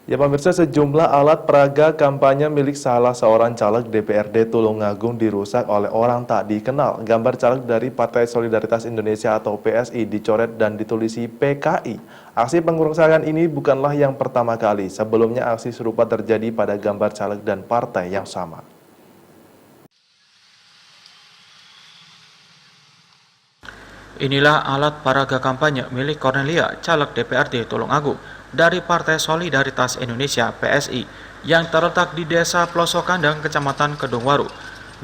Ya pemirsa, sejumlah alat peraga kampanye milik salah seorang caleg DPRD Tulungagung dirusak oleh orang tak dikenal. Gambar caleg dari Partai Solidaritas Indonesia atau PSI dicoret dan ditulisi PKI. Aksi pengerusakan ini bukanlah yang pertama kali. Sebelumnya aksi serupa terjadi pada gambar caleg dan partai yang sama. Inilah alat peraga kampanye milik Cornelia, caleg DPRD Tulungagung dari Partai Solidaritas Indonesia (PSI) yang terletak di Desa Plosokandang, Kecamatan Kedungwaru.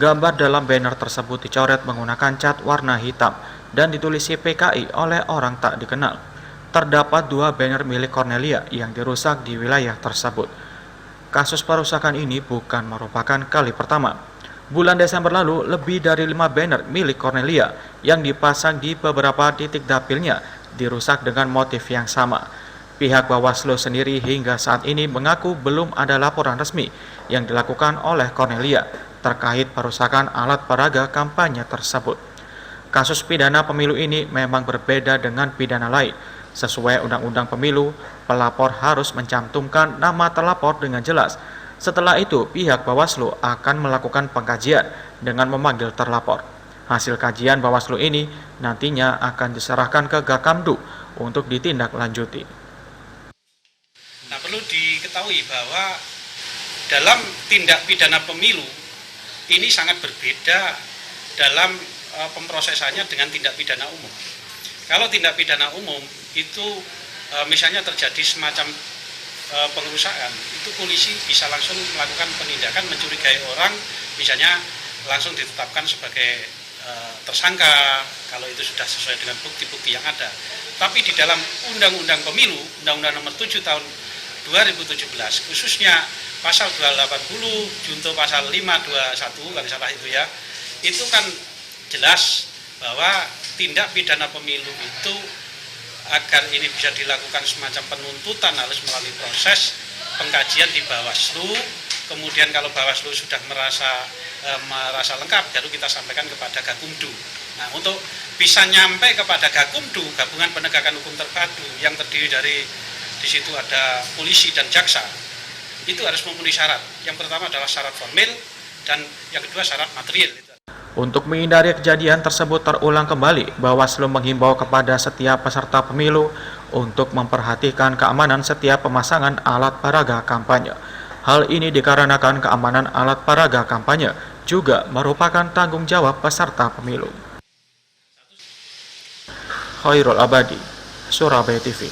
Gambar dalam banner tersebut dicoret menggunakan cat warna hitam dan ditulisi PKI oleh orang tak dikenal. Terdapat dua banner milik Cornelia yang dirusak di wilayah tersebut. Kasus perusakan ini bukan merupakan kali pertama. Bulan Desember lalu, lebih dari 5 banner milik Cornelia yang dipasang di beberapa titik dapilnya dirusak dengan motif yang sama. Pihak Bawaslu sendiri hingga saat ini mengaku belum ada laporan resmi yang dilakukan oleh Cornelia terkait perusakan alat peraga kampanye tersebut. Kasus pidana pemilu ini memang berbeda dengan pidana lain. Sesuai Undang-Undang Pemilu, pelapor harus mencantumkan nama terlapor dengan jelas. Setelah itu, pihak Bawaslu akan melakukan pengkajian dengan memanggil terlapor. Hasil kajian Bawaslu ini nantinya akan diserahkan ke Gakamdu untuk ditindaklanjuti. Nah, perlu diketahui bahwa dalam tindak pidana pemilu ini sangat berbeda dalam pemrosesannya dengan tindak pidana umum. Kalau tindak pidana umum itu misalnya terjadi semacam pengerusakan, itu polisi bisa langsung melakukan penindakan, mencurigai orang, misalnya langsung ditetapkan sebagai tersangka kalau itu sudah sesuai dengan bukti-bukti yang ada. Tapi di dalam Undang-Undang Pemilu, Undang-Undang Nomor 7 Tahun 2017, khususnya pasal 280 junto pasal 521 kalau salah itu kan jelas bahwa tindak pidana pemilu itu agar ini bisa dilakukan semacam penuntutan harus melalui proses pengkajian di Bawaslu. Kemudian kalau Bawaslu sudah merasa lengkap, baru kita sampaikan kepada Gakumdu. Nah, untuk bisa nyampe kepada Gakumdu, Gabungan Penegakan Hukum Terpadu yang terdiri dari di situ ada polisi dan jaksa, itu harus memenuhi syarat. Yang pertama adalah syarat formil dan yang kedua syarat material. Untuk menghindari kejadian tersebut terulang kembali, Bawaslu menghimbau kepada setiap peserta pemilu untuk memperhatikan keamanan setiap pemasangan alat peraga kampanye. Hal ini dikarenakan keamanan alat peraga kampanye juga merupakan tanggung jawab peserta pemilu. Khairul Abadi, Surabaya TV.